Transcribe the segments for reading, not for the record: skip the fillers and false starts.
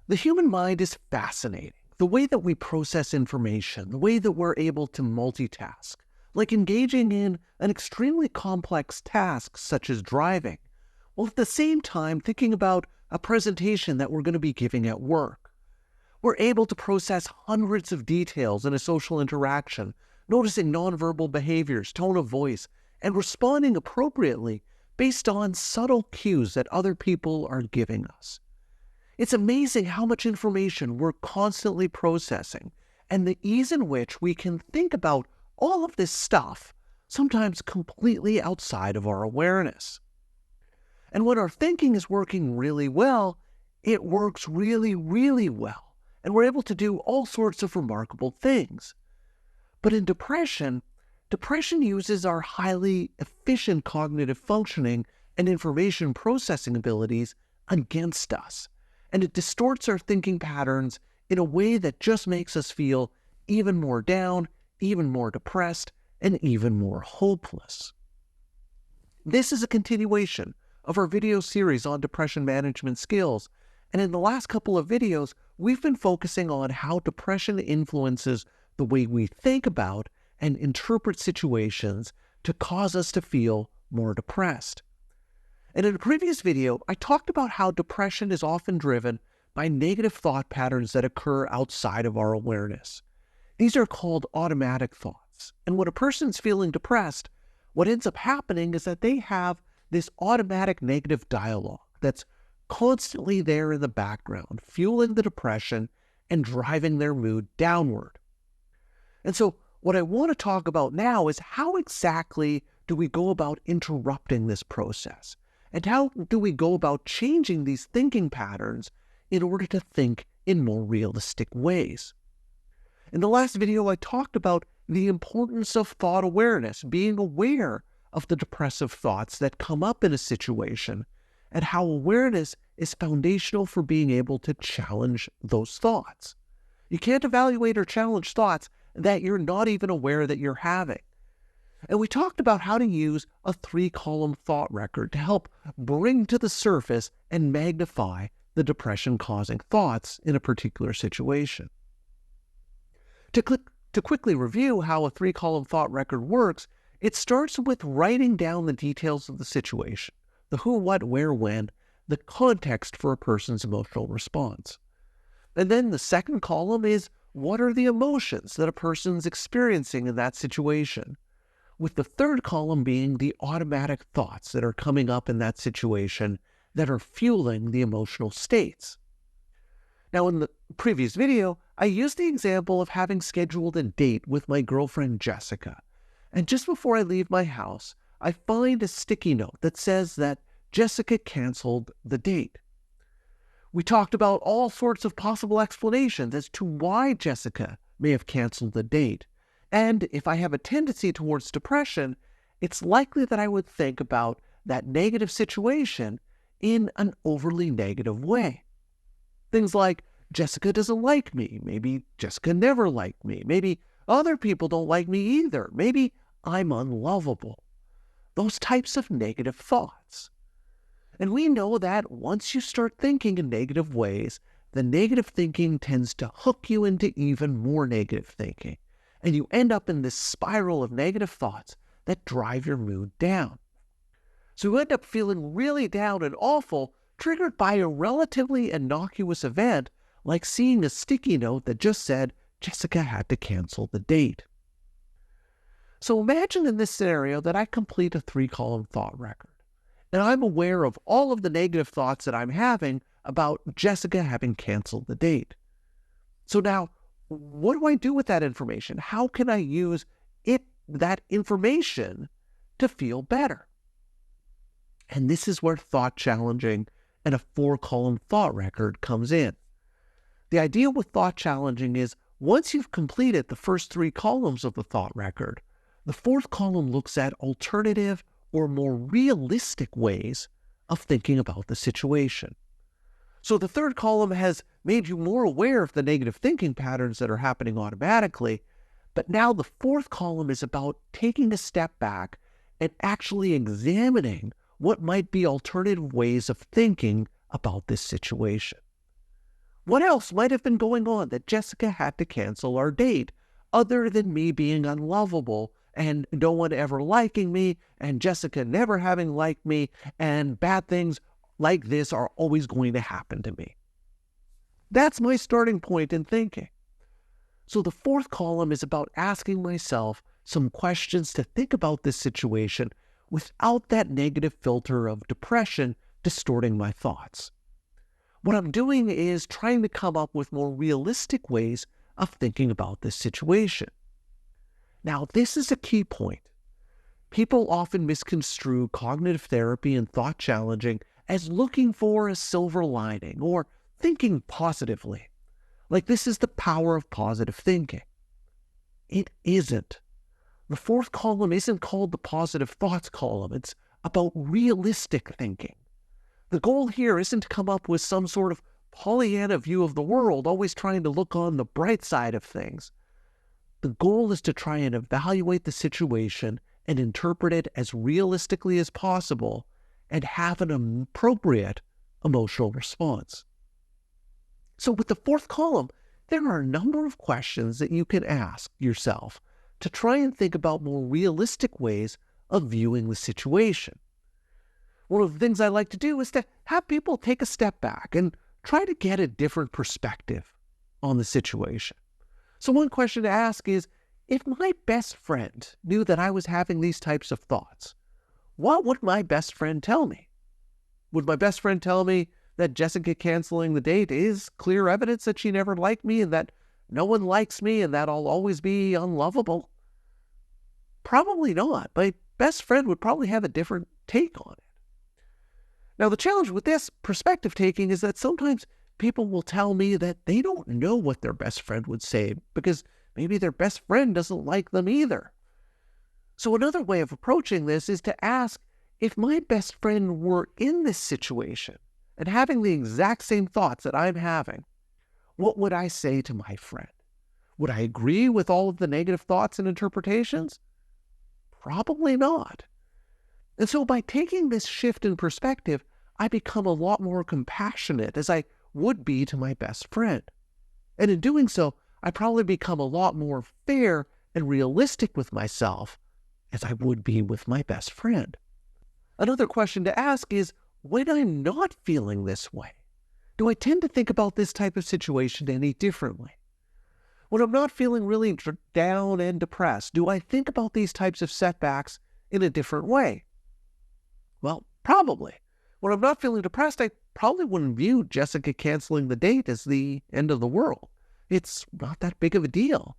The human mind is fascinating. The way that we process information, the way that we're able to multitask, like engaging in an extremely complex task such as driving, while at the same time thinking about a presentation that we're going to be giving at work. We're able to process hundreds of details in a social interaction, noticing nonverbal behaviors, tone of voice, and responding appropriately based on subtle cues that other people are giving us. It's amazing how much information we're constantly processing and the ease in which we can think about all of this stuff, sometimes completely outside of our awareness. And when our thinking is working really well, it works really, really well, and we're able to do all sorts of remarkable things. But in depression uses our highly efficient cognitive functioning and information processing abilities against us, and it distorts our thinking patterns in a way that just makes us feel even more down, even more depressed, and even more hopeless. This is a continuation of our video series on depression management skills, and in the last couple of videos, we've been focusing on how depression influences the way we think about and interpret situations to cause us to feel more depressed. And in a previous video, I talked about how depression is often driven by negative thought patterns that occur outside of our awareness. These are called automatic thoughts. And when a person's feeling depressed, what ends up happening is that they have this automatic negative dialogue that's constantly there in the background, fueling the depression and driving their mood downward. And so what I want to talk about now is how exactly do we go about interrupting this process? And how do we go about changing these thinking patterns in order to think in more realistic ways? In the last video, I talked about the importance of thought awareness, being aware of the depressive thoughts that come up in a situation, and how awareness is foundational for being able to challenge those thoughts. You can't evaluate or challenge thoughts that you're not even aware that you're having. And we talked about how to use a 3-column thought record to help bring to the surface and magnify the depression-causing thoughts in a particular situation. To quickly review how a 3-column thought record works, it starts with writing down the details of the situation, the who, what, where, when, the context for a person's emotional response. And then the second column is what are the emotions that a person's experiencing in that situation, with the third column being the automatic thoughts that are coming up in that situation that are fueling the emotional states. Now, in the previous video, I used the example of having scheduled a date with my girlfriend Jessica, and just before I leave my house, I find a sticky note that says that Jessica canceled the date. We talked about all sorts of possible explanations as to why Jessica may have canceled the date. And if I have a tendency towards depression, it's likely that I would think about that negative situation in an overly negative way. Things like, Jessica doesn't like me. Maybe Jessica never liked me. Maybe other people don't like me either. Maybe I'm unlovable. Those types of negative thoughts. And we know that once you start thinking in negative ways, the negative thinking tends to hook you into even more negative thinking. And you end up in this spiral of negative thoughts that drive your mood down. So you end up feeling really down and awful, triggered by a relatively innocuous event, like seeing a sticky note that just said Jessica had to cancel the date. So imagine in this scenario that I complete a 3-column thought record, and I'm aware of all of the negative thoughts that I'm having about Jessica having canceled the date. So now, what do I do with that information? How can I use that information to feel better? And this is where thought challenging and a 4-column thought record comes in. The idea with thought challenging is once you've completed the first 3 columns of the thought record, the 4th column looks at alternative or more realistic ways of thinking about the situation. So the 3rd column has made you more aware of the negative thinking patterns that are happening automatically, but now the 4th column is about taking a step back and actually examining what might be alternative ways of thinking about this situation. What else might have been going on that Jessica had to cancel our date, other than me being unlovable and no one ever liking me and Jessica never having liked me, and bad things like this are always going to happen to me? That's my starting point in thinking. So the fourth column is about asking myself some questions to think about this situation without that negative filter of depression distorting my thoughts. What I'm doing is trying to come up with more realistic ways of thinking about this situation. Now, this is a key point. People often misconstrue cognitive therapy and thought challenging as looking for a silver lining or thinking positively. Like this is the power of positive thinking. It isn't. The fourth column isn't called the positive thoughts column. It's about realistic thinking. The goal here isn't to come up with some sort of Pollyanna view of the world, always trying to look on the bright side of things. The goal is to try and evaluate the situation and interpret it as realistically as possible and have an appropriate emotional response. So with the fourth column, there are a number of questions that you can ask yourself to try and think about more realistic ways of viewing the situation. One of the things I like to do is to have people take a step back and try to get a different perspective on the situation. So one question to ask is, if my best friend knew that I was having these types of thoughts, what would my best friend tell me? Would my best friend tell me that Jessica canceling the date is clear evidence that she never liked me and that no one likes me and that I'll always be unlovable? Probably not. My best friend would probably have a different take on it. Now, the challenge with this perspective taking is that sometimes people will tell me that they don't know what their best friend would say because maybe their best friend doesn't like them either. So another way of approaching this is to ask, if my best friend were in this situation and having the exact same thoughts that I'm having, what would I say to my friend? Would I agree with all of the negative thoughts and interpretations? Probably not. And so by taking this shift in perspective, I become a lot more compassionate as I would be to my best friend. And in doing so, I probably become a lot more fair and realistic with myself as I would be with my best friend. Another question to ask is, when I'm not feeling this way, do I tend to think about this type of situation any differently? When I'm not feeling really down and depressed, do I think about these types of setbacks in a different way? Well, probably. When I'm not feeling depressed, I probably wouldn't view Jessica canceling the date as the end of the world. It's not that big of a deal.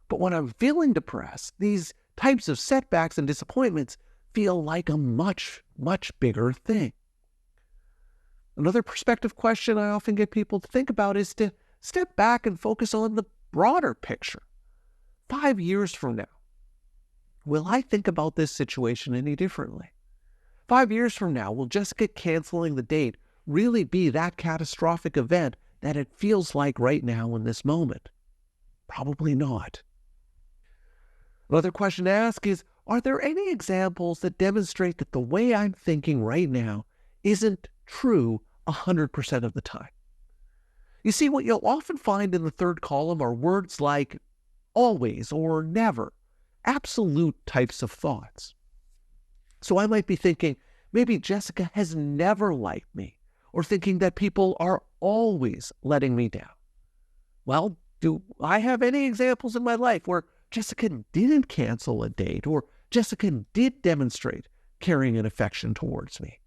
But when I'm feeling depressed, these types of setbacks and disappointments feel like a much, much bigger thing. Another perspective question I often get people to think about is to step back and focus on the broader picture. 5 years from now, will I think about this situation any differently? 5 years from now, will Jessica canceling the date really be that catastrophic event that it feels like right now in this moment? Probably not. Another question to ask is, are there any examples that demonstrate that the way I'm thinking right now isn't true 100% of the time? You see, what you'll often find in the third column are words like always or never, absolute types of thoughts. So I might be thinking, maybe Jessica has never liked me, or thinking that people are always letting me down. Well, do I have any examples in my life where Jessica didn't cancel a date, or Jessica did demonstrate caring and affection towards me?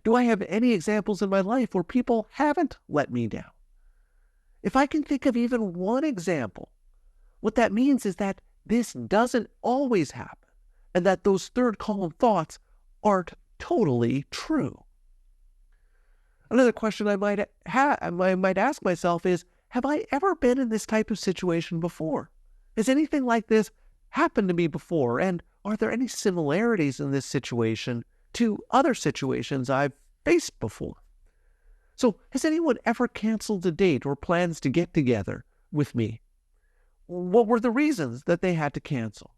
Do I have any examples in my life where people haven't let me down? If I can think of even one example, what that means is that this doesn't always happen, and that those third column thoughts aren't totally true. Another question I might ask myself is, have I ever been in this type of situation before? Has anything like this happened to me before? And are there any similarities in this situation to other situations I've faced before? So has anyone ever canceled a date or plans to get together with me? What were the reasons that they had to cancel?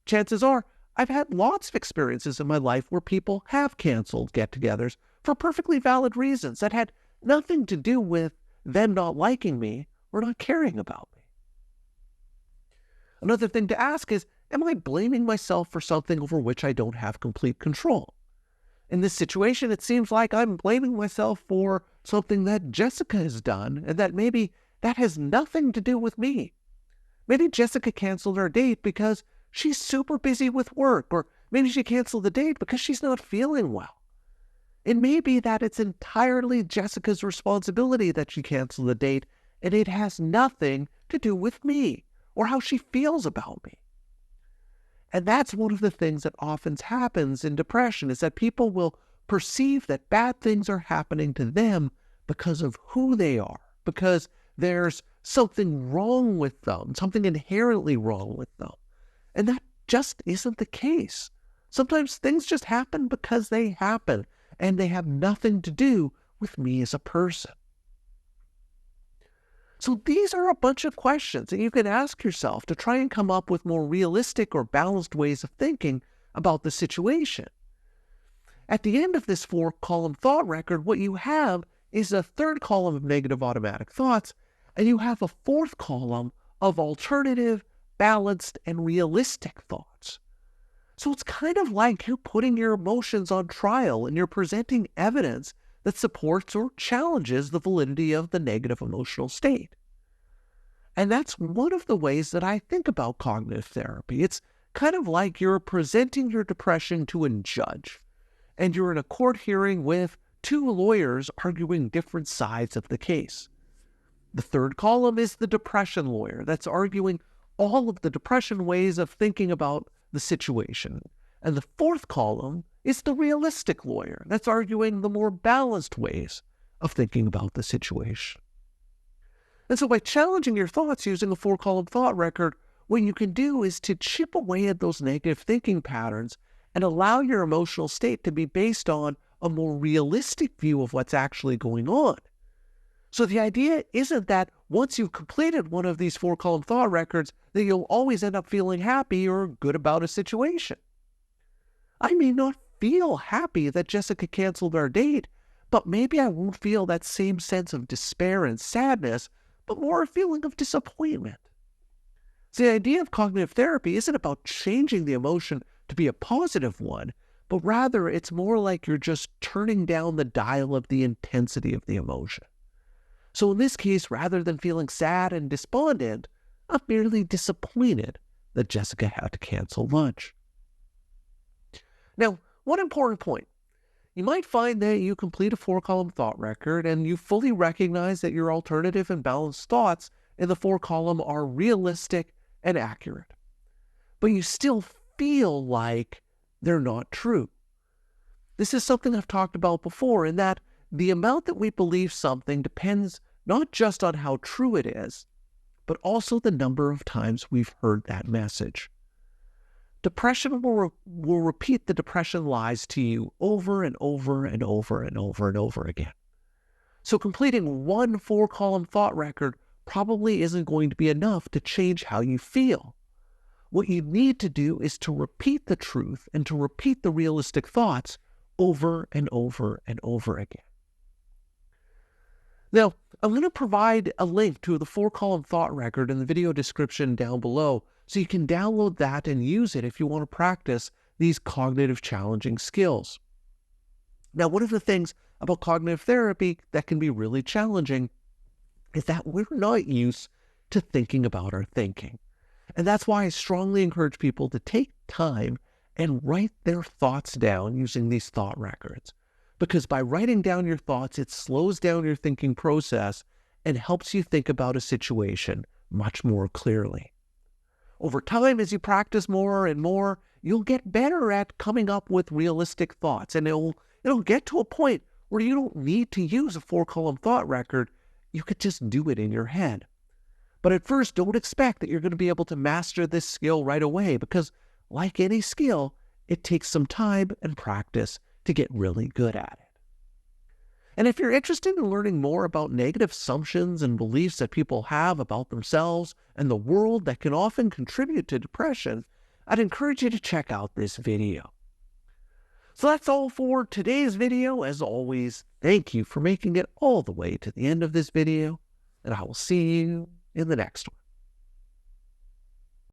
Chances are I've had lots of experiences in my life where people have canceled get-togethers for perfectly valid reasons that had nothing to do with them not liking me or not caring about me. Another thing to ask is, am I blaming myself for something over which I don't have complete control? In this situation, it seems like I'm blaming myself for something that Jessica has done, and that maybe that has nothing to do with me. Maybe Jessica canceled our date because she's super busy with work, or maybe she canceled the date because she's not feeling well. It may be that it's entirely Jessica's responsibility that she canceled the date, and it has nothing to do with me or how she feels about me. And that's one of the things that often happens in depression, is that people will perceive that bad things are happening to them because of who they are, because there's something wrong with them, something inherently wrong with them. And that just isn't the case. Sometimes things just happen because they happen, and they have nothing to do with me as a person. So these are a bunch of questions that you can ask yourself to try and come up with more realistic or balanced ways of thinking about the situation. At the end of this 4-column thought record, what you have is a 3rd column of negative automatic thoughts, and you have a 4th column of alternative, balanced, and realistic thoughts. So it's kind of like you're putting your emotions on trial, and you're presenting evidence that supports or challenges the validity of the negative emotional state. And that's one of the ways that I think about cognitive therapy. It's kind of like you're presenting your depression to a judge, and you're in a court hearing with 2 lawyers arguing different sides of the case. The 3rd column is the depression lawyer that's arguing all of the depression ways of thinking about the situation. And the 4th column is the realistic lawyer that's arguing the more balanced ways of thinking about the situation. And so by challenging your thoughts using a 4-column thought record, what you can do is to chip away at those negative thinking patterns and allow your emotional state to be based on a more realistic view of what's actually going on. So the idea isn't that once you've completed one of these 4-column thought records, that you'll always end up feeling happy or good about a situation. I may not feel happy that Jessica canceled our date, but maybe I won't feel that same sense of despair and sadness, but more a feeling of disappointment. So the idea of cognitive therapy isn't about changing the emotion to be a positive one, but rather it's more like you're just turning down the dial of the intensity of the emotion. So in this case, rather than feeling sad and despondent, I'm merely disappointed that Jessica had to cancel lunch. Now, one important point. You might find that you complete a 4-column thought record and you fully recognize that your alternative and balanced thoughts in the 4-column are realistic and accurate. But you still feel like they're not true. This is something I've talked about before, in that the amount that we believe something depends not just on how true it is, but also the number of times we've heard that message. Depression will repeat the depression lies to you over and over and over and over and over again. So completing one 4-column thought record probably isn't going to be enough to change how you feel. What you need to do is to repeat the truth and to repeat the realistic thoughts over and over and over again. Now, I'm going to provide a link to the 4-column thought record in the video description down below, so you can download that and use it if you want to practice these cognitive challenging skills. Now, one of the things about cognitive therapy that can be really challenging is that we're not used to thinking about our thinking. And that's why I strongly encourage people to take time and write their thoughts down using these thought records. Because by writing down your thoughts, it slows down your thinking process and helps you think about a situation much more clearly. Over time, as you practice more and more, you'll get better at coming up with realistic thoughts. And it'll get to a point where you don't need to use a 4-column thought record. You could just do it in your head. But at first, don't expect that you're going to be able to master this skill right away, because like any skill, it takes some time and practice to get really good at it. And if you're interested in learning more about negative assumptions and beliefs that people have about themselves and the world that can often contribute to depression, I'd encourage you to check out this video. So that's all for today's video. As always, thank you for making it all the way to the end of this video, and I will see you in the next one.